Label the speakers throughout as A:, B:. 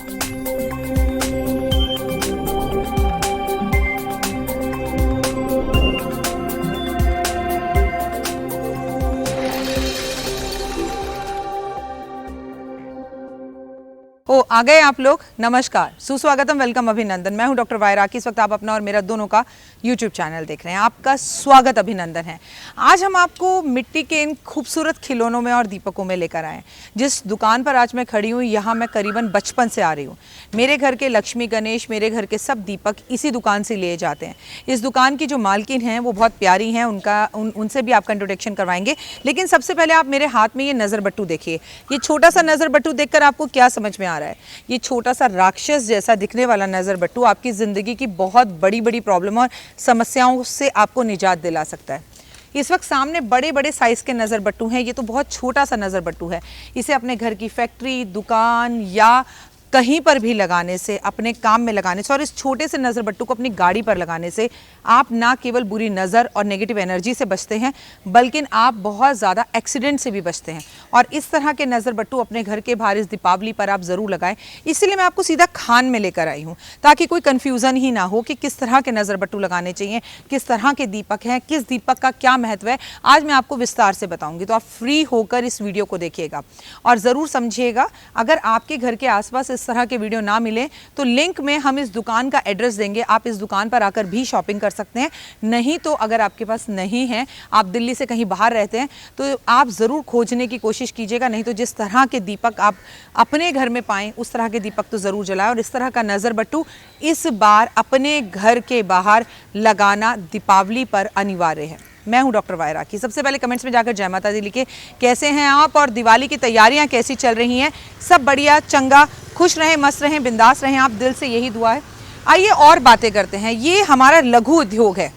A: ओ आ गए आप लोग। नमस्कार, सुस्वागतम, वेलकम, अभिनंदन। मैं हूं डॉक्टर वायराकी। इस वक्त आप अपना और मेरा दोनों का यूट्यूब चैनल देख रहे हैं। आपका स्वागत, अभिनंदन है। आज हम आपको मिट्टी के इन खूबसूरत खिलौनों में और दीपकों में लेकर आए हैं। जिस दुकान पर आज मैं खड़ी हूँ, यहाँ मैं करीबन बचपन से आ रही हूँ। मेरे घर के लक्ष्मी गणेश, मेरे घर के सब दीपक इसी दुकान से लिए जाते हैं। इस दुकान की जो मालकिन हैं वो बहुत प्यारी हैं, उनसे भी आपका इंट्रोडक्शन करवाएंगे। लेकिन सबसे पहले आप मेरे हाथ में ये नज़र बट्टू देखिए। ये छोटा सा नज़र बट्टू देखकर आपको क्या समझ में आ रहा है? ये छोटा सा राक्षस जैसा दिखने वाला नज़र बट्टू आपकी ज़िंदगी की बहुत बड़ी बड़ी प्रॉब्लम और समस्याओं से आपको निजात दिला सकता है। इस वक्त सामने बड़े बड़े साइज़ के नज़र बट्टू हैं। ये तो बहुत छोटा सा नज़र बट्टू है। इसे अपने घर की फैक्ट्री, दुकान या कहीं पर भी लगाने से, अपने काम में लगाने से और इस छोटे से नज़र बट्टू को अपनी गाड़ी पर लगाने से आप ना केवल बुरी नज़र और नेगेटिव एनर्जी से बचते हैं, बल्कि आप बहुत ज़्यादा एक्सीडेंट से भी बचते हैं। और इस तरह के नज़र बट्टू अपने घर के बाहर इस दीपावली पर आप ज़रूर लगाएं। इसलिए मैं आपको सीधा खान में लेकर आई हूँ, ताकि कोई कन्फ्यूज़न ही ना हो कि किस तरह के नज़र बट्टू लगाने चाहिए, किस तरह के दीपक हैं, किस दीपक का क्या महत्व है। आज मैं आपको विस्तार से बताऊँगी, तो आप फ्री होकर इस वीडियो को देखिएगा और ज़रूर समझिएगा। अगर आपके घर के आसपास इस तरह के वीडियो ना मिले तो लिंक में हम इस दुकान का एड्रेस देंगे। आप इस दुकान पर आकर भी शॉपिंग कर सकते हैं। नहीं तो अगर आपके पास नहीं है, आप दिल्ली से कहीं बाहर रहते हैं, तो आप ज़रूर खोजने की कोशिश कीजिएगा। नहीं तो जिस तरह के दीपक आप अपने घर में पाएं, उस तरह के दीपक तो ज़रूर जलाएं। और इस तरह का नज़र बट्टू इस बार अपने घर के बाहर लगाना दीपावली पर अनिवार्य है। मैं हूं डॉक्टर वायराकी। सबसे पहले कमेंट्स में जाकर जय माता दी लिखे। कैसे हैं आप और दिवाली की तैयारियां कैसी चल रही हैं? सब बढ़िया, चंगा, खुश रहें, मस्त रहें, बिंदास रहें, आप दिल से यही दुआ है। आइए और बातें करते हैं। ये हमारा लघु उद्योग है।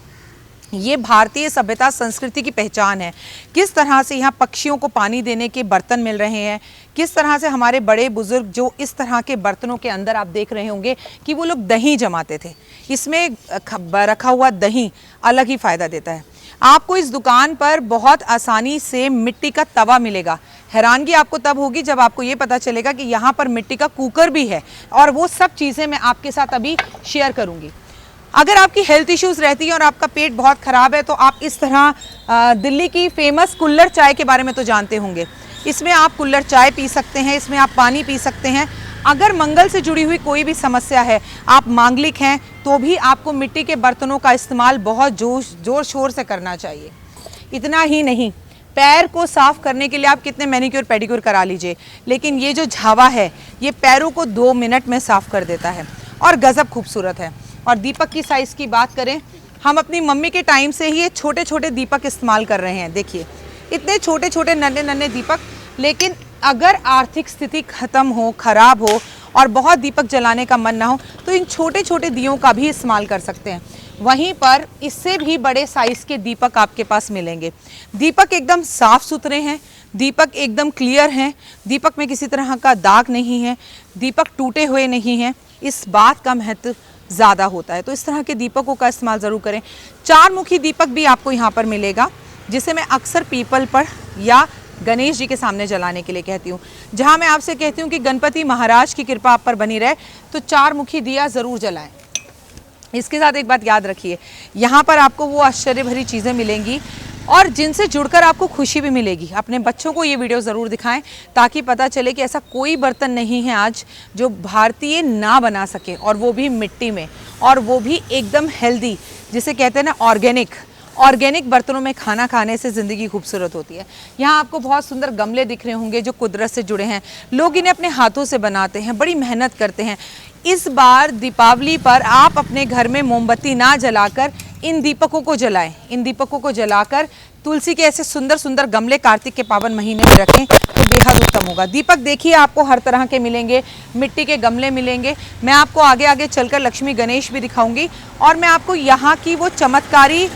A: ये भारतीय सभ्यता संस्कृति की पहचान है। किस तरह से यहाँ पक्षियों को पानी देने के बर्तन मिल रहे हैं, किस तरह से हमारे बड़े बुजुर्ग जो इस तरह के बर्तनों के अंदर आप देख रहे होंगे कि वो लोग दही जमाते थे। इसमें रखा हुआ दही अलग ही फ़ायदा देता है। आपको इस दुकान पर बहुत आसानी से मिट्टी का तवा मिलेगा। हैरानगी आपको तब होगी जब आपको ये पता चलेगा कि यहाँ पर मिट्टी का कुकर भी है, और वो सब चीज़ें मैं आपके साथ अभी शेयर करूँगी। अगर आपकी हेल्थ इश्यूज़ रहती है और आपका पेट बहुत ख़राब है, तो आप इस तरह दिल्ली की फेमस कुल्हड़ चाय के बारे में तो जानते होंगे। इसमें आप कुल्हड़ चाय पी सकते हैं, इसमें आप पानी पी सकते हैं। अगर मंगल से जुड़ी हुई कोई भी समस्या है, आप मांगलिक हैं, तो भी आपको मिट्टी के बर्तनों का इस्तेमाल बहुत जोर शोर से करना चाहिए। इतना ही नहीं, पैर को साफ़ करने के लिए आप कितने मैनिक्योर पेडिक्योर करा लीजिए, लेकिन ये जो झावा है ये पैरों को 2 मिनट में साफ़ कर देता है और गज़ब खूबसूरत है। और दीपक की साइज़ की बात करें, हम अपनी मम्मी के टाइम से ही ये छोटे छोटे दीपक इस्तेमाल कर रहे हैं। देखिए इतने छोटे छोटे नन्हे नन्हे दीपक। लेकिन अगर आर्थिक स्थिति ख़त्म हो, ख़राब हो और बहुत दीपक जलाने का मन ना हो, तो इन छोटे छोटे दियों का भी इस्तेमाल कर सकते हैं। वहीं पर इससे भी बड़े साइज़ के दीपक आपके पास मिलेंगे। दीपक एकदम साफ़ सुथरे हैं, दीपक एकदम क्लियर हैं, दीपक में किसी तरह का दाग नहीं है, दीपक टूटे हुए नहीं हैं। इस बात का महत्व ज़्यादा होता है। तो इस तरह के दीपकों का इस्तेमाल ज़रूर करें। 4 मुखी दीपक भी आपको यहाँ पर मिलेगा, जिसे मैं अक्सर पीपल पर या गणेश जी के सामने जलाने के लिए कहती हूँ। जहाँ मैं आपसे कहती हूँ कि गणपति महाराज की कृपा आप पर बनी रहे, तो 4 मुखी दिया ज़रूर जलाएं। इसके साथ एक बात याद रखिए, यहाँ पर आपको वो आश्चर्य भरी चीज़ें मिलेंगी और जिनसे जुड़कर आपको खुशी भी मिलेगी। अपने बच्चों को ये वीडियो ज़रूर दिखाएं, ताकि पता चले कि ऐसा कोई बर्तन नहीं है आज जो भारतीय ना बना सके, और वो भी मिट्टी में, और वो भी एकदम हेल्दी, जिसे कहते हैं ना ऑर्गेनिक बर्तनों में खाना खाने से ज़िंदगी खूबसूरत होती है। यहाँ आपको बहुत सुंदर गमले दिख रहे होंगे जो कुदरत से जुड़े हैं। लोग इन्हें अपने हाथों से बनाते हैं, बड़ी मेहनत करते हैं। इस बार दीपावली पर आप अपने घर में मोमबत्ती ना जलाकर इन दीपकों को जलाएं। इन दीपकों को जलाकर तुलसी के ऐसे सुंदर सुंदर गमले कार्तिक के पावन महीने में रखें तो बेहद उत्तम होगा। दीपक देखिए आपको हर तरह के मिलेंगे, मिट्टी के गमले मिलेंगे। मैं आपको आगे आगे चलकर लक्ष्मी गणेश भी दिखाऊंगी, और मैं आपको यहाँ की वो चमत्कारी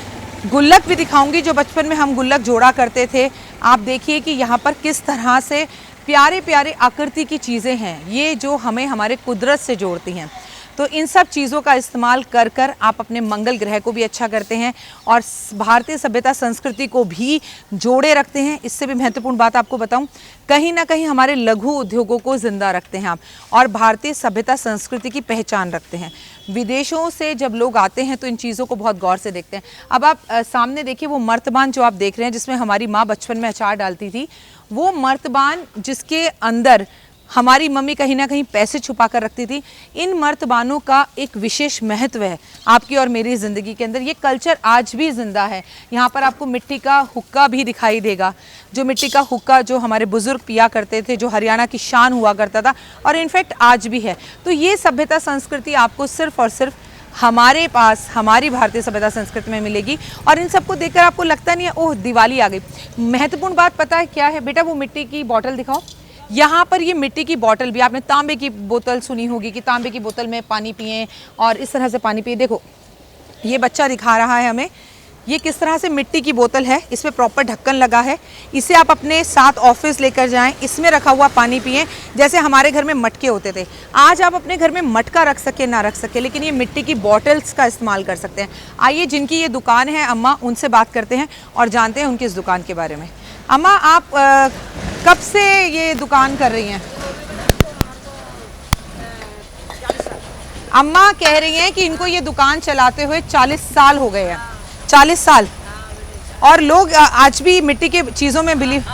A: गुल्लक भी दिखाऊंगी जो बचपन में हम गुल्लक जोड़ा करते थे। आप देखिए कि यहाँ पर किस तरह से प्यारे प्यारे आकृति की चीज़ें हैं, ये जो हमें हमारे कुदरत से जोड़ती हैं। तो इन सब चीज़ों का इस्तेमाल कर कर आप अपने मंगल ग्रह को भी अच्छा करते हैं और भारतीय सभ्यता संस्कृति को भी जोड़े रखते हैं। इससे भी महत्वपूर्ण बात आपको बताऊं, कहीं ना कहीं हमारे लघु उद्योगों को जिंदा रखते हैं आप, और भारतीय सभ्यता संस्कृति की पहचान रखते हैं। विदेशों से जब लोग आते हैं तो इन चीज़ों को बहुत गौर से देखते हैं। अब आप सामने देखिए वो मर्तबान जो आप देख रहे हैं, जिसमें हमारी माँ बचपन में अचार डालती थी, वो मर्तबान जिसके अंदर हमारी मम्मी कहीं ना कहीं पैसे छुपा कर रखती थी। इन मर्तबानों का एक विशेष महत्व है आपकी और मेरी ज़िंदगी के अंदर। ये कल्चर आज भी ज़िंदा है। यहाँ पर आपको मिट्टी का हुक्का भी दिखाई देगा, जो मिट्टी का हुक्का जो हमारे बुज़ुर्ग पिया करते थे, जो हरियाणा की शान हुआ करता था, और इनफैक्ट आज भी है। तो ये सभ्यता संस्कृति आपको सिर्फ़ और सिर्फ हमारे पास, हमारी भारतीय सभ्यता संस्कृति में मिलेगी। और इन सबको देखकर आपको लगता नहीं है ओह दिवाली आ गई। महत्वपूर्ण बात पता है क्या है बेटा? वो मिट्टी की बॉटल दिखाओ। यहाँ पर ये मिट्टी की बोतल भी, आपने तांबे की बोतल सुनी होगी कि तांबे की बोतल में पानी पिएं और इस तरह से पानी पिए। देखो ये बच्चा दिखा रहा है हमें, ये किस तरह से मिट्टी की बोतल है, इसमें प्रॉपर ढक्कन लगा है। इसे आप अपने साथ ऑफिस लेकर जाएं, इसमें रखा हुआ पानी पिएं। जैसे हमारे घर में मटके होते थे, आज आप अपने घर में मटका रख सके ना रख सके, लेकिन ये मिट्टी की बॉटल्स का इस्तेमाल कर सकते हैं। आइए जिनकी ये दुकान है अम्मा, उनसे बात करते हैं और जानते हैं उनकी इस दुकान के बारे में। अम्मा आप कब से ये दुकान कर रही हैं? अम्मा कह रही हैं कि इनको ये दुकान चलाते हुए 40 साल हो गए हैं। 40 साल। और लोग आज भी मिट्टी के चीज़ों में बिलीव।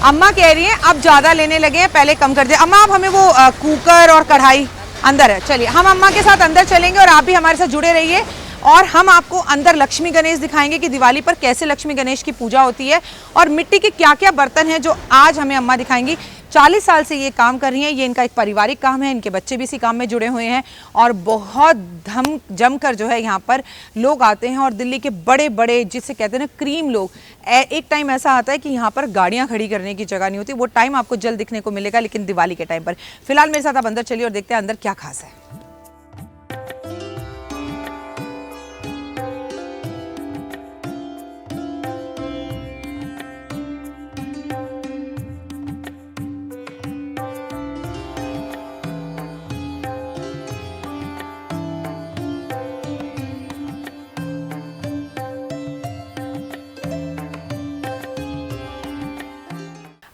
A: अम्मा कह रही हैं अब ज़्यादा लेने लगे हैं, पहले कम कर दिया। अम्मा आप हमें वो कुकर और कढ़ाई अंदर है, चलिए हम अम्मा के साथ अंदर चलेंगे और आप भी हमारे साथ जुड़े रहिए और हम आपको अंदर लक्ष्मी गणेश दिखाएंगे कि दिवाली पर कैसे लक्ष्मी गणेश की पूजा होती है और मिट्टी के क्या क्या बर्तन हैं जो आज हमें अम्मा दिखाएंगी। 40 साल से ये काम कर रही हैं, ये इनका एक पारिवारिक काम है, इनके बच्चे भी इसी काम में जुड़े हुए हैं और बहुत जमकर जो है यहाँ पर लोग आते हैं। और दिल्ली के बड़े बड़े जिसे कहते हैं ना क्रीम लोग, एक टाइम ऐसा आता है कि यहाँ पर गाड़ियाँ खड़ी करने की जगह नहीं होती, वो टाइम आपको जल्द दिखने को मिलेगा, लेकिन दिवाली के टाइम पर। फिलहाल मेरे साथ आप अंदर चलिए और देखते हैं अंदर क्या खास है।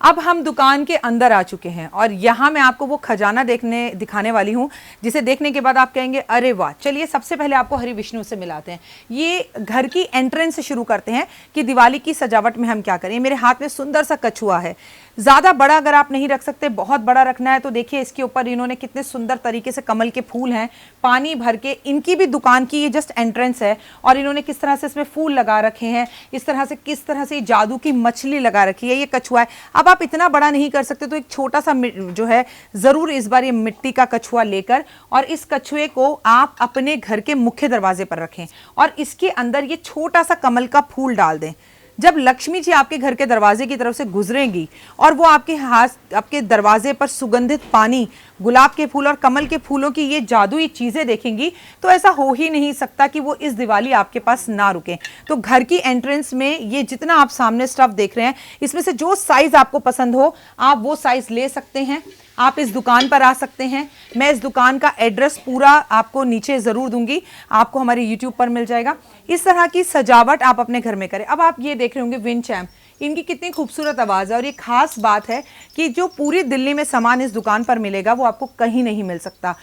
A: अब हम दुकान के अंदर आ चुके हैं और यहाँ मैं आपको वो खजाना दिखाने वाली हूँ जिसे देखने के बाद आप कहेंगे अरे वाह। चलिए सबसे पहले आपको हरि विष्णु से मिलाते हैं। ये घर की एंट्रेंस से शुरू करते हैं कि दिवाली की सजावट में हम क्या करें। मेरे हाथ में सुंदर सा कछुआ है, ज़्यादा बड़ा अगर आप नहीं रख सकते, बहुत बड़ा रखना है तो देखिए इसके ऊपर इन्होंने कितने सुंदर तरीके से कमल के फूल हैं पानी भर के। इनकी भी दुकान की ये जस्ट एंट्रेंस है और इन्होंने किस तरह से इसमें फूल लगा रखे हैं, इस तरह से किस तरह से जादू की मछली लगा रखी है। ये कछुआ है। अब आप इतना बड़ा नहीं कर सकते तो एक छोटा सा जो है ज़रूर इस बार ये मिट्टी का कछुआ लेकर और इस कछुए को आप अपने घर के मुख्य दरवाजे पर रखें और इसके अंदर ये छोटा सा कमल का फूल डाल दें। जब लक्ष्मी जी आपके घर के दरवाजे की तरफ से गुजरेंगी और वो आपके दरवाजे पर सुगंधित पानी, गुलाब के फूल और कमल के फूलों की ये जादुई चीज़ें देखेंगी तो ऐसा हो ही नहीं सकता कि वो इस दिवाली आपके पास ना रुकें। तो घर की एंट्रेंस में ये जितना आप सामने स्टफ देख रहे हैं, इसमें से जो साइज़ आपको पसंद हो आप वो साइज़ ले सकते हैं। आप इस दुकान पर आ सकते हैं। मैं इस दुकान का एड्रेस पूरा आपको नीचे ज़रूर दूंगी, आपको हमारे YouTube पर मिल जाएगा। इस तरह की सजावट आप अपने घर में करें। अब आप ये देख रहे होंगे विंड चैम, इनकी कितनी खूबसूरत आवाज़ है और ये खास बात है कि जो पूरी दिल्ली में सामान इस दुकान पर मिलेगा वो आपको कहीं नहीं मिल सकता।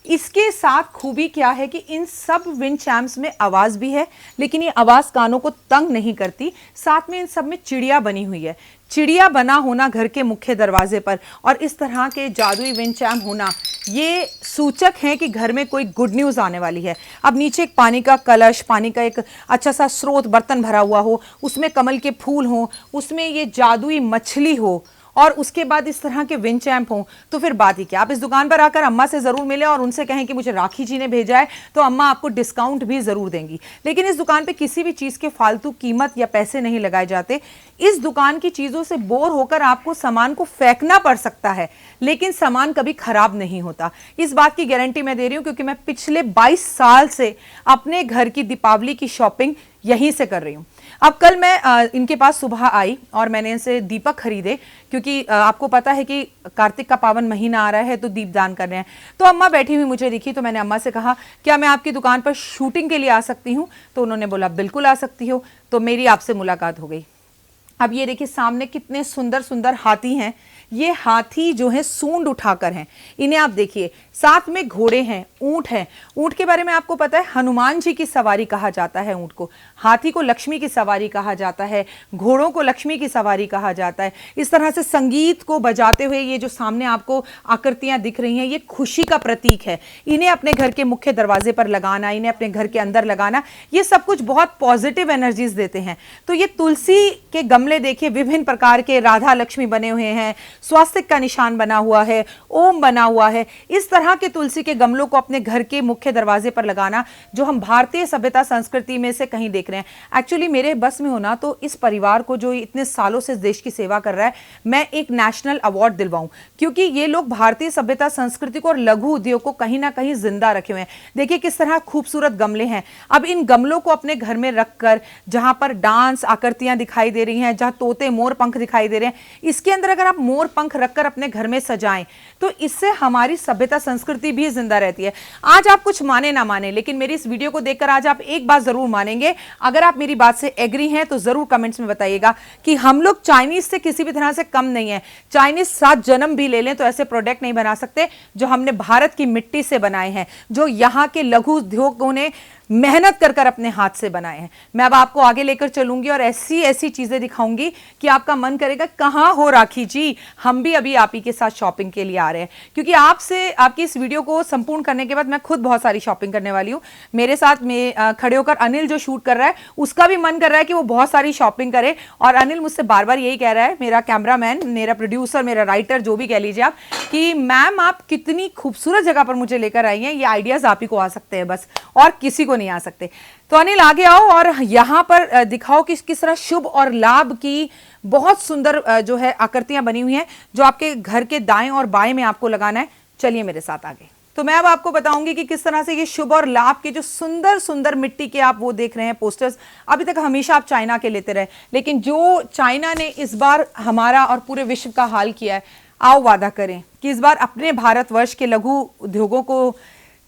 A: इसके साथ खूबी क्या है कि इन सब विंड चैम्स में आवाज़ भी है, लेकिन ये आवाज़ कानों को तंग नहीं करती। साथ में इन सब में चिड़िया बनी हुई है। चिड़िया बना होना घर के मुख्य दरवाजे पर और इस तरह के जादुई विंड चैम होना ये सूचक है कि घर में कोई गुड न्यूज़ आने वाली है। अब नीचे एक पानी का कलश, पानी का एक अच्छा सा स्रोत बर्तन भरा हुआ हो, उसमें कमल के फूल हों, उसमें ये जादुई मछली हो और उसके बाद इस तरह के विंड चैम्प हों तो फिर बात ही क्या। आप इस दुकान पर आकर अम्मा से ज़रूर मिलें और उनसे कहें कि मुझे राखी जी ने भेजा है, तो अम्मा आपको डिस्काउंट भी ज़रूर देंगी। लेकिन इस दुकान पे किसी भी चीज़ के फालतू कीमत या पैसे नहीं लगाए जाते। इस दुकान की चीज़ों से बोर होकर आपको सामान को फेंकना पड़ सकता है, लेकिन सामान कभी ख़राब नहीं होता। इस बात की गारंटी मैं दे रही हूँ क्योंकि मैं पिछले 22 साल से अपने घर की दीपावली की शॉपिंग यहीं से कर रही हूँ। अब कल मैं इनके पास सुबह आई और मैंने इनसे दीपक खरीदे, क्योंकि आपको पता है कि कार्तिक का पावन महीना आ रहा है तो दीपदान कर रहे हैं। तो अम्मा बैठी हुई मुझे दिखी, तो मैंने अम्मा से कहा क्या मैं आपकी दुकान पर शूटिंग के लिए आ सकती हूँ? तो उन्होंने बोला बिल्कुल आ सकती हो। तो मेरी आपसे मुलाकात हो गई। अब ये देखिए सामने कितने सुंदर सुंदर हाथी हैं। ये हाथी जो है सूंड उठाकर हैं, इन्हें आप देखिए। साथ में घोड़े हैं, ऊंट हैं। ऊंट के बारे में आपको पता है, हनुमान जी की सवारी कहा जाता है ऊंट को। हाथी को लक्ष्मी की सवारी कहा जाता है, घोड़ों को लक्ष्मी की सवारी कहा जाता है। इस तरह से संगीत को बजाते हुए ये जो सामने आपको आकृतियां दिख रही हैं, ये खुशी का प्रतीक है। इन्हें अपने घर के मुख्य दरवाजे पर लगाना, इन्हें अपने घर के अंदर लगाना, ये सब कुछ बहुत पॉजिटिव एनर्जीज देते हैं। तो ये तुलसी के गमले देखिए, विभिन्न प्रकार के राधा लक्ष्मी बने हुए हैं, स्वास्तिक का निशान बना हुआ है, ओम बना हुआ है। इस तरह के तुलसी के गमलों को अपने घर के मुख्य दरवाजे पर लगाना, जो हम भारतीय सभ्यता संस्कृति में से कहीं देख रहे हैं। एक्चुअली मेरे बस में होना तो इस परिवार को, जो इतने सालों से देश की सेवा कर रहा है, मैं एक नेशनल अवार्ड दिलवाऊं, क्योंकि ये लोग भारतीय सभ्यता संस्कृति को और लघु उद्योग को कहीं ना कहीं जिंदा रखे हुए हैं। देखिए किस तरह खूबसूरत गमले हैं। अब इन गमलों को अपने घर में रखकर, जहां पर डांस आकृतियां दिखाई दे रही हैं, जहां तोते मोर पंख दिखाई दे रहे हैं, इसके अंदर अगर आप मोर पंख रखकर अपने घर में सजाएं तो इससे हमारी सभ्यता संस्कृति भी जिंदा रहती है। आज आप कुछ माने ना माने, लेकिन मेरी इस वीडियो को देखकर आज आप एक बात जरूर मानेंगे। अगर आप मेरी बात से एग्री हैं तो जरूर कमेंट्स में बताइएगा कि हम लोग चाइनीज से किसी भी तरह से कम नहीं है। चाइनीज 7 जन्म भी ले लें तो ऐसे प्रोडक्ट नहीं बना सकते जो हमने भारत की मिट्टी से बनाए हैं, जो यहाँ के लघु उद्योगों ने मेहनत कर कर अपने हाथ से बनाए हैं। मैं अब आपको आगे लेकर चलूंगी और ऐसी ऐसी चीजें दिखाऊंगी कि आपका मन करेगा कहां हो राखी जी, हम भी अभी आप ही के साथ शॉपिंग के लिए आ रहे हैं। क्योंकि आपसे आपकी इस वीडियो को संपूर्ण करने के बाद मैं खुद बहुत सारी शॉपिंग करने वाली हूं। मेरे साथ में खड़े होकर अनिल जो शूट कर रहा है, उसका भी मन कर रहा है कि वो बहुत सारी शॉपिंग करे। और अनिल मुझसे बार बार यही कह रहा है, मेरा कैमरामैन, मेरा प्रोड्यूसर, मेरा राइटर, जो भी कह लीजिए आप, कि मैम आप कितनी खूबसूरत जगह पर मुझे लेकर आई हैं, ये आइडियाज आप ही को आ सकते हैं बस, और किसी को नहीं आ सकते। तो अनिल आगे आओ और यहां पर दिखाओ कि किस तरह शुभ और लाभ की बहुत सुंदर जो है आकृतियां बनी हुई हैं, जो आपके घर के दाएं और बाएं में आपको लगाना है। चलिए मेरे साथ आगे। तो मैं अब आपको बताऊंगी कि किस तरह से ये शुभ और लाभ के जो सुंदर सुंदर मिट्टी के आप वो देख रहे हैं पोस्टर्स, अभी तक हमेशा आप चाइना के लेते रहे, लेकिन जो चाइना ने इस बार हमारा और पूरे विश्व का हाल किया है, आओ वादा करें कि इस बार अपने भारतवर्ष के लघु उद्योगों को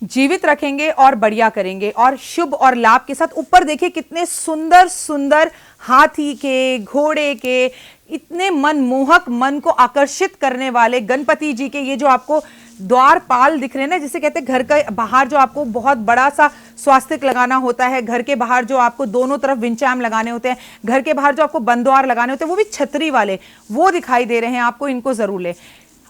A: जीवित रखेंगे और बढ़िया करेंगे। और शुभ और लाभ के साथ ऊपर देखिए कितने सुंदर सुंदर हाथी के, घोड़े के, इतने मनमोहक, मन को आकर्षित करने वाले गणपति जी के ये जो आपको द्वारपाल दिख रहे हैं ना, जिसे कहते हैं घर के बाहर जो आपको बहुत बड़ा सा स्वास्तिक लगाना होता है, घर के बाहर जो आपको दोनों तरफ विंचाम लगाने होते हैं, घर के बाहर जो आपको बंद्वार लगाने होते हैं, वो भी छतरी वाले, वो दिखाई दे रहे हैं आपको, इनको जरूर ले।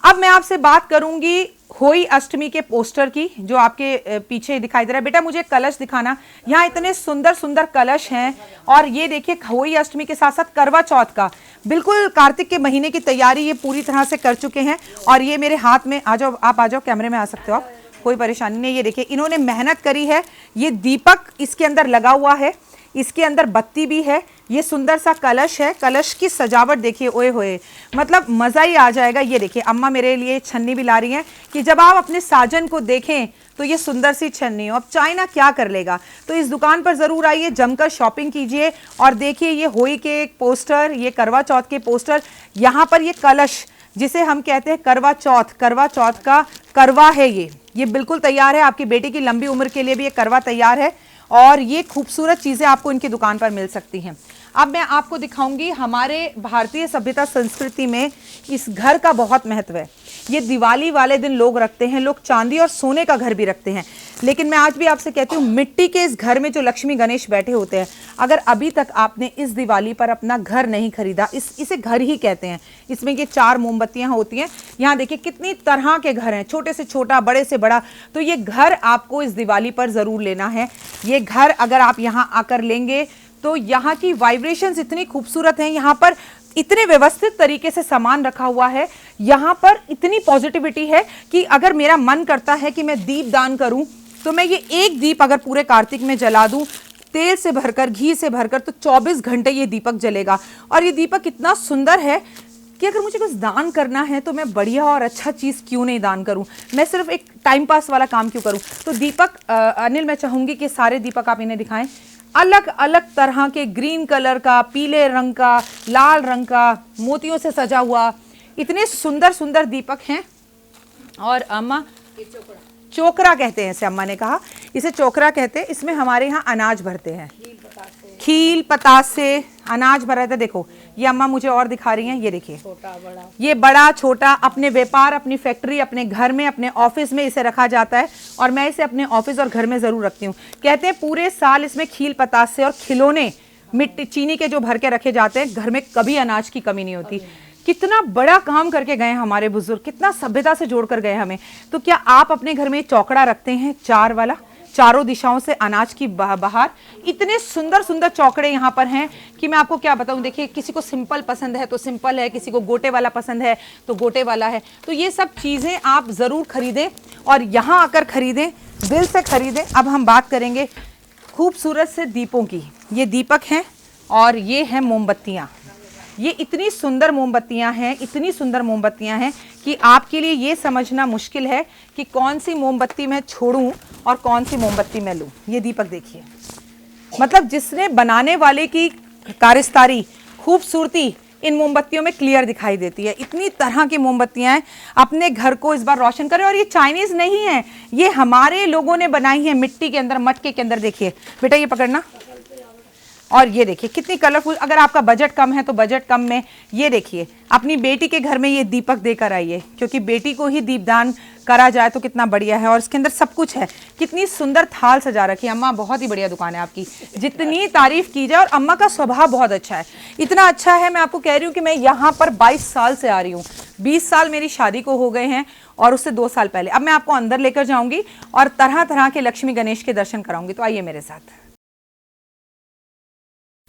A: अब मैं आपसे बात करूंगी होई अष्टमी के पोस्टर की, जो आपके पीछे दिखाई दे रहा है। बेटा मुझे कलश दिखाना। यहाँ इतने सुंदर सुंदर कलश हैं, और ये देखिए होई अष्टमी के साथ साथ करवा चौथ का, बिल्कुल कार्तिक के महीने की तैयारी ये पूरी तरह से कर चुके हैं। और ये मेरे हाथ में, आ जाओ आप, आ जाओ, कैमरे में आ सकते हो आप, कोई परेशानी नहीं। ये देखिए इन्होंने मेहनत करी है। ये दीपक इसके अंदर लगा हुआ है, इसके अंदर बत्ती भी है, ये सुंदर सा कलश है। कलश की सजावट देखिए, ओए होए, मतलब मजा ही आ जाएगा। ये देखिए अम्मा मेरे लिए छन्नी भी ला रही हैं कि जब आप अपने साजन को देखें तो ये सुंदर सी छन्नी हो। अब चाइना क्या कर लेगा, तो इस दुकान पर जरूर आइए, जमकर शॉपिंग कीजिए। और देखिए ये होई के पोस्टर, ये करवा चौथ के पोस्टर, यहाँ पर ये कलश जिसे हम कहते हैं करवा चौथ, करवा चौथ का करवा है ये बिल्कुल तैयार है। आपकी बेटी की लंबी उम्र के लिए भी ये करवा तैयार है, और ये खूबसूरत चीजें आपको इनकी दुकान पर मिल सकती हैं। अब मैं आपको दिखाऊंगी, हमारे भारतीय सभ्यता संस्कृति में इस घर का बहुत महत्व है। ये दिवाली वाले दिन लोग रखते हैं, लोग चांदी और सोने का घर भी रखते हैं, लेकिन मैं आज भी आपसे कहती हूँ मिट्टी के इस घर में जो लक्ष्मी गणेश बैठे होते हैं, अगर अभी तक आपने इस दिवाली पर अपना घर नहीं खरीदा, इसे घर ही कहते हैं, इसमें ये 4 मोमबत्तियां होती हैं। यहाँ देखिए कितनी तरह के घर हैं, छोटे से छोटा, बड़े से बड़ा। तो ये घर आपको इस दिवाली पर जरूर लेना है। ये घर अगर आप यहाँ आकर लेंगे तो यहाँ की वाइब्रेशंस इतनी खूबसूरत हैं, यहाँ पर इतने व्यवस्थित तरीके से सामान रखा हुआ है, यहाँ पर इतनी पॉजिटिविटी है कि अगर मेरा मन करता है कि मैं दीप दान करूं तो मैं ये एक दीप अगर पूरे कार्तिक में जला दूं, तेल से भरकर, घी से भरकर, तो 24 घंटे ये दीपक जलेगा। और ये दीपक इतना सुंदर है कि अगर मुझे कुछ दान करना है तो मैं बढ़िया और अच्छा चीज़ क्यों नहीं दान करूं, मैं सिर्फ एक टाइम पास वाला काम क्यों करूं। तो दीपक, अनिल मैं चाहूँगी कि सारे दीपक आप इन्हें दिखाएं। अलग अलग तरह के ग्रीन कलर का, पीले रंग का, लाल रंग का, मोतियों से सजा हुआ इतने सुंदर सुंदर दीपक हैं। और अम्मा चोकरा कहते हैं इसे, अम्मा ने कहा इसे चोकरा कहते हैं। इसमें हमारे यहाँ अनाज भरते हैं, खील पतासे अनाज भरा था। देखो ये अम्मा मुझे और दिखा रही हैं, ये देखिए ये बड़ा छोटा, अपने व्यापार, अपनी फैक्ट्री, अपने घर में, अपने ऑफिस में इसे रखा जाता है। और मैं इसे अपने ऑफिस और घर में जरूर रखती हूँ। कहते हैं पूरे साल इसमें खील पतासे और खिलौने मिट्टी चीनी के जो भर के रखे जाते हैं, घर में कभी अनाज की कमी नहीं होती। कितना बड़ा काम करके गए हमारे बुजुर्ग, कितना सभ्यता से जोड़ कर गए हमें। तो क्या आप अपने घर में चौकड़ा रखते हैं, चार वाला, चारों दिशाओं से अनाज की बहार? इतने सुंदर सुंदर चौकड़े यहाँ पर हैं कि मैं आपको क्या बताऊँ। देखिए किसी को सिंपल पसंद है तो सिंपल है, किसी को गोटे वाला पसंद है तो गोटे वाला है। तो ये सब चीज़ें आप ज़रूर खरीदें और यहाँ आकर खरीदें, दिल से खरीदें। अब हम बात करेंगे खूबसूरत से दीपों की। ये दीपक हैं और ये हैं मोमबत्तियाँ। ये इतनी सुंदर मोमबत्तियां हैं, इतनी सुंदर मोमबत्तियां हैं कि आपके लिए ये समझना मुश्किल है कि कौन सी मोमबत्ती मैं छोड़ूं और कौन सी मोमबत्ती मैं लूं। ये दीपक देखिए, मतलब जिसने बनाने वाले की कारिस्तारी, खूबसूरती इन मोमबत्तियों में क्लियर दिखाई देती है। इतनी तरह की मोमबत्तियां हैं, अपने घर को इस बार रोशन करें। और ये चाइनीज नहीं है, ये हमारे लोगों ने बनाई है मिट्टी के अंदर, मटके के अंदर। देखिए बेटा ये पकड़ना, और ये देखिए कितनी कलरफुल। अगर आपका बजट कम है तो बजट कम में ये देखिए, अपनी बेटी के घर में ये दीपक देकर आइए, क्योंकि बेटी को ही दीपदान करा जाए तो कितना बढ़िया है। और इसके अंदर सब कुछ है। कितनी सुंदर थाल सजा रखी है। अम्मा बहुत ही बढ़िया दुकान है आपकी, जितनी तारीफ की जाए। और अम्मा का स्वभाव बहुत अच्छा है, इतना अच्छा है मैं आपको कह रही हूँ कि मैं यहाँ पर 22 साल से आ रही हूँ। 20 साल मेरी शादी को हो गए हैं और उससे 2 साल पहले। अब मैं आपको अंदर लेकर जाऊंगी और तरह तरह के लक्ष्मी गणेश के दर्शन कराऊंगी। तो आइए मेरे साथ।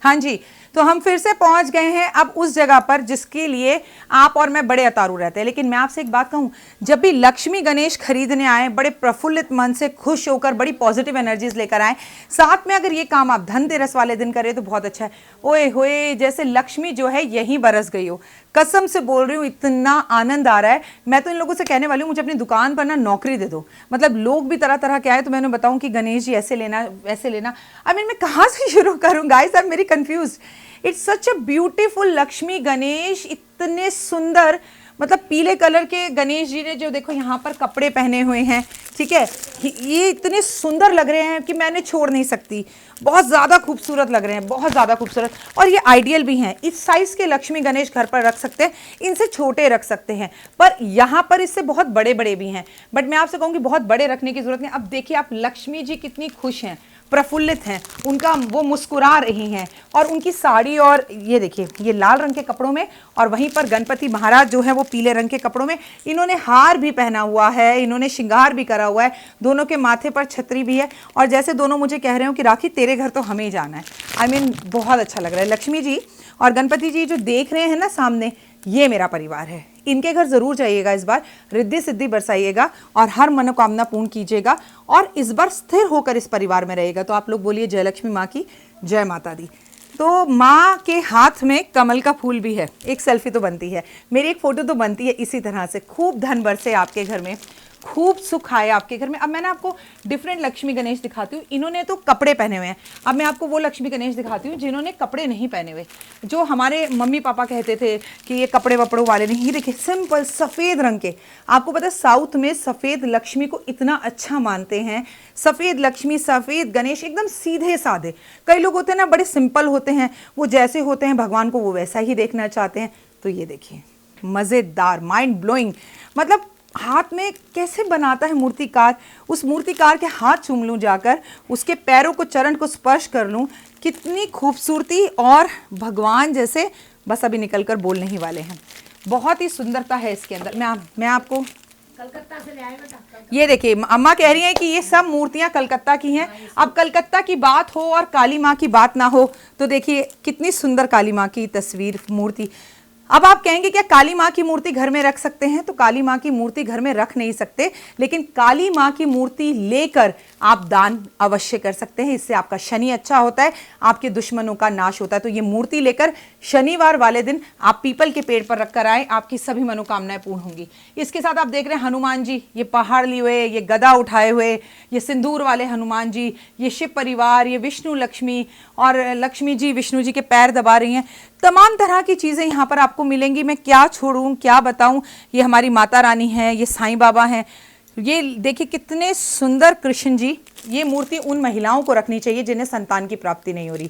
A: हाँ जी, तो हम फिर से पहुंच गए हैं अब उस जगह पर जिसके लिए आप और मैं बड़े अतारू रहते हैं। लेकिन मैं आपसे एक बात कहूं, जब भी लक्ष्मी गणेश खरीदने आए, बड़े प्रफुल्लित मन से, खुश होकर, बड़ी पॉजिटिव एनर्जीज लेकर आए। साथ में अगर ये काम आप धनतेरस वाले दिन करें तो बहुत अच्छा है। ओए होए, जैसे लक्ष्मी जो है यहीं बरस गई हो। कसम से बोल रही हूँ, इतना आनंद आ रहा है। मैं तो इन लोगों से कहने वाली हूँ मुझे अपनी दुकान पर ना नौकरी दे दो। मतलब लोग भी तरह तरह के आए तो मैंने बताऊँ कि गणेश जी ऐसे लेना, वैसे लेना। आई मीन मैं कहाँ से शुरू करूँ guys, I am very confuse. It's such a beautiful Lakshmi Ganesh, इतने सुंदर। मतलब पीले कलर के गणेश जी ने जो देखो यहाँ पर कपड़े पहने हुए हैं, ठीक है, ये इतने सुंदर लग रहे हैं कि मैंने छोड़ नहीं सकती। बहुत ज़्यादा खूबसूरत लग रहे हैं, बहुत ज़्यादा खूबसूरत। और ये आइडियल भी हैं। इस साइज़ के लक्ष्मी गणेश घर पर रख सकते हैं, इनसे छोटे रख सकते हैं, पर यहाँ पर इससे बहुत बड़े बड़े भी हैं। बट मैं आपसे कहूँगी बहुत बड़े रखने की ज़रूरत नहीं। अब देखिए आप, लक्ष्मी जी कितनी खुश हैं, प्रफुल्लित हैं, उनका वो मुस्कुरा रही हैं। और उनकी साड़ी, और ये देखिए ये लाल रंग के कपड़ों में, और वहीं पर गणपति महाराज जो है वो पीले रंग के कपड़ों में। इन्होंने हार भी पहना हुआ है, इन्होंने श्रृंगार भी करा हुआ है, दोनों के माथे पर छतरी भी है। और जैसे दोनों मुझे कह रहे हो कि राखी तेरे घर तो हमें ही जाना है। आई मीन बहुत अच्छा लग रहा है। लक्ष्मी जी और गणपति जी जो देख रहे हैं ना सामने, ये मेरा परिवार है। इनके घर जरूर जाइएगा इस बार, रिद्धि सिद्धि बरसाइएगा और हर मनोकामना पूर्ण कीजिएगा। और इस बार स्थिर होकर इस परिवार में रहेगा। तो आप लोग बोलिए जय लक्ष्मी माँ की जय माता दी। तो माँ के हाथ में कमल का फूल भी है। एक सेल्फी तो बनती है, मेरी एक फ़ोटो तो बनती है इसी तरह से। खूब धन बरसे आपके घर में, खूब सुख आए आपके घर में। अब मैं ना आपको डिफरेंट लक्ष्मी गणेश दिखाती हूँ। इन्होंने तो कपड़े पहने हुए हैं। अब मैं आपको वो लक्ष्मी गणेश दिखाती हूँ जिन्होंने कपड़े नहीं पहने हुए, जो हमारे मम्मी पापा कहते थे कि ये कपड़े वपड़ों वाले नहीं। ये देखिए सिंपल सफ़ेद रंग के। आपको पता है साउथ में सफ़ेद लक्ष्मी को इतना अच्छा मानते हैं। सफ़ेद लक्ष्मी, सफ़ेद गणेश, एकदम सीधे साधे। कई लोग होते हैं ना बड़े सिंपल होते हैं, वो जैसे होते हैं भगवान को वो वैसा ही देखना चाहते हैं। तो ये देखिए मज़ेदार, माइंड ब्लोइंग। मतलब हाथ में कैसे बनाता है मूर्तिकार, उस मूर्तिकार के हाथ चूम लूँ जाकर, उसके पैरों को, चरण को स्पर्श कर लूँ। कितनी खूबसूरती, और भगवान जैसे बस अभी निकल कर बोलने ही वाले हैं। बहुत ही सुंदरता है इसके अंदर। मैं आपको
B: कलकत्ता से ले आए बेटा।
A: ये देखिए, अम्मा कह रही हैं कि ये सब मूर्तियां कलकत्ता की हैं। अब कलकत्ता की बात हो और काली माँ की बात ना हो तो देखिए कितनी सुंदर काली माँ की तस्वीर, मूर्ति। अब आप कहेंगे क्या काली माँ की मूर्ति घर में रख सकते हैं? तो काली माँ की मूर्ति घर में रख नहीं सकते, लेकिन काली माँ की मूर्ति लेकर आप दान अवश्य कर सकते हैं। इससे आपका शनि अच्छा होता है, आपके दुश्मनों का नाश होता है। तो ये मूर्ति लेकर शनिवार वाले दिन आप पीपल के पेड़ पर रखकर आए, आपकी सभी मनोकामनाएं पूर्ण होंगी। इसके साथ आप देख रहे हैं हनुमान जी, ये पहाड़ लिए हुए, ये गदा उठाए हुए, ये सिंदूर वाले हनुमान जी, ये शिव परिवार, ये विष्णु लक्ष्मी, और लक्ष्मी जी विष्णु जी के पैर दबा रही हैं। तमाम तरह की चीज़ें यहाँ पर आपको मिलेंगी। मैं क्या छोड़ूं, क्या बताऊं। ये हमारी माता रानी है, ये साईं बाबा हैं, ये देखिए कितने सुंदर कृष्ण जी। ये मूर्ति उन महिलाओं को रखनी चाहिए जिन्हें संतान की प्राप्ति नहीं हो रही।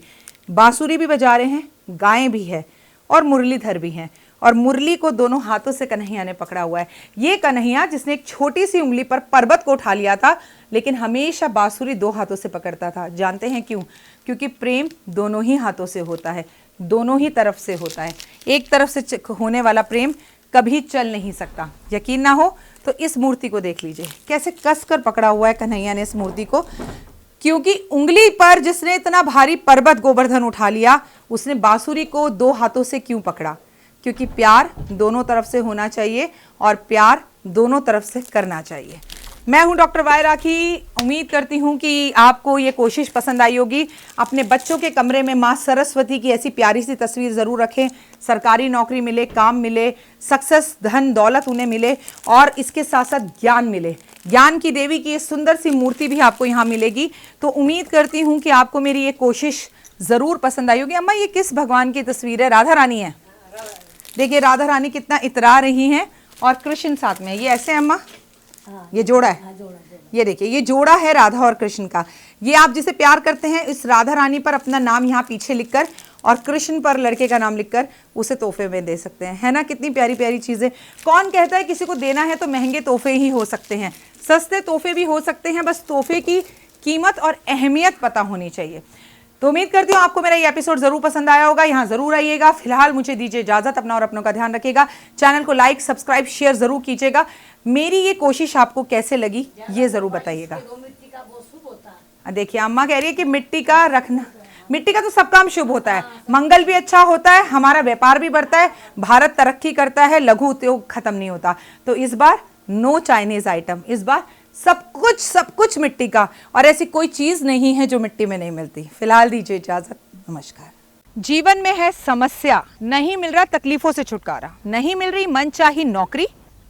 A: बांसुरी भी बजा रहे हैं, गायें भी है और मुरलीधर भी हैं, और मुरली को दोनों हाथों से कन्हैया ने पकड़ा हुआ है। ये कन्हैया जिसने एक छोटी सी उंगली पर पर्वत को उठा लिया था, लेकिन हमेशा बांसुरी दो हाथों से पकड़ता था। जानते हैं क्यों? क्योंकि प्रेम दोनों ही हाथों से होता है, दोनों ही तरफ से होता है। एक तरफ से होने वाला प्रेम कभी चल नहीं सकता। यकीन ना हो तो इस मूर्ति को देख लीजिए, कैसे कसकर पकड़ा हुआ है कन्हैया ने इस मूर्ति को। क्योंकि उंगली पर जिसने इतना भारी पर्वत गोवर्धन उठा लिया, उसने बांसुरी को दो हाथों से क्यों पकड़ा? क्योंकि प्यार दोनों तरफ से होना चाहिए और प्यार दोनों तरफ से करना चाहिए। मैं हूं डॉक्टर वाई राखी। उम्मीद करती हूं कि आपको ये कोशिश पसंद आई होगी। अपने बच्चों के कमरे में माँ सरस्वती की ऐसी प्यारी सी तस्वीर ज़रूर रखें। सरकारी नौकरी मिले, काम मिले, सक्सेस, धन दौलत उन्हें मिले, और इसके साथ साथ ज्ञान मिले। ज्ञान की देवी की ये सुंदर सी मूर्ति भी आपको यहाँ मिलेगी। तो उम्मीद करती हूँ कि आपको मेरी ये कोशिश ज़रूर पसंद आई होगी। अम्मा ये किस भगवान की तस्वीर है? राधा रानी है। देखिए राधा रानी कितना इतरा रही हैं, और कृष्ण साथ में। ये ऐसे अम्मा, ये जोड़ा है। ये देखिए ये जोड़ा है राधा और कृष्ण का। ये आप जिसे प्यार करते हैं, इस राधा रानी पर अपना नाम यहाँ पीछे लिखकर और कृष्ण पर लड़के का नाम लिखकर उसे तोहफे में दे सकते हैं। है ना कितनी प्यारी प्यारी चीज़ें। कौन कहता है किसी को देना है तो महंगे तोहफे ही हो सकते हैं? सस्ते तोहफे भी हो सकते हैं, बस तोहफे की कीमत और अहमियत पता होनी चाहिए। तो उम्मीद करती हूँ आपको मेरा ये एपिसोड जरूर पसंद आया होगा। यहाँ जरूर आइएगा। फिलहाल मुझे दीजिए इजाजत। अपना और अपनों का ध्यान रखिएगा। चैनल को लाइक, सब्सक्राइब, शेयर जरूर कीजिएगा। मेरी ये कोशिश आपको कैसे लगी ये जरूर बताइएगा। देखिए अम्मा कह रही है कि मिट्टी का रखना, मिट्टी का तो सब काम शुभ होता है, मंगल भी अच्छा होता है, हमारा व्यापार भी बढ़ता है, भारत तरक्की करता है, लघु उद्योग खत्म नहीं होता। तो इस बार नो चाइनीज आइटम, इस बार सब कुछ मिट्टी का, और ऐसी कोई चीज नहीं है जो मिट्टी में नहीं मिलती। फिलहाल दीजिए इजाजत। नमस्कार। जीवन में है समस्या, नहीं मिल रहा तकलीफों से छुटकारा, नहीं मिल रही मनचाही नौकरी,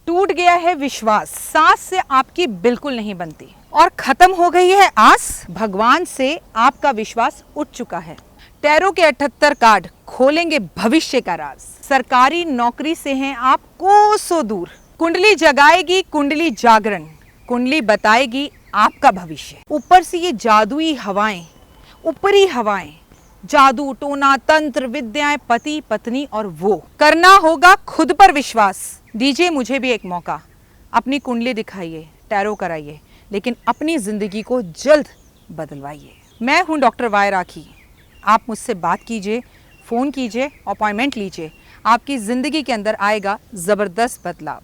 A: टूट गया है विश्वास, सांस से आपकी बिल्कुल नहीं बनती, और खत्म हो गई है आस, भगवान से आपका विश्वास उठ चुका है। टैरो के 78 कार्ड खोलेंगे भविष्य का राज। सरकारी नौकरी से हैं आप कोसों दूर। कुंडली जगाएगी कुंडली जागरण, कुंडली बताएगी आपका भविष्य। ऊपर से ये जादुई हवाएं, ऊपरी हवाएं, जादू टोना तंत्र विद्याएं, पति पत्नी और वो। करना होगा खुद पर विश्वास। दीजिए मुझे भी एक मौका, अपनी कुंडली दिखाइए, टैरो कराइए, लेकिन अपनी जिंदगी को जल्द बदलवाइए। मैं हूं डॉक्टर वाई राखी। आप मुझसे बात कीजिए, फ़ोन कीजिए, अपॉइंटमेंट लीजिए। आपकी ज़िंदगी के अंदर आएगा ज़बरदस्त बदलाव।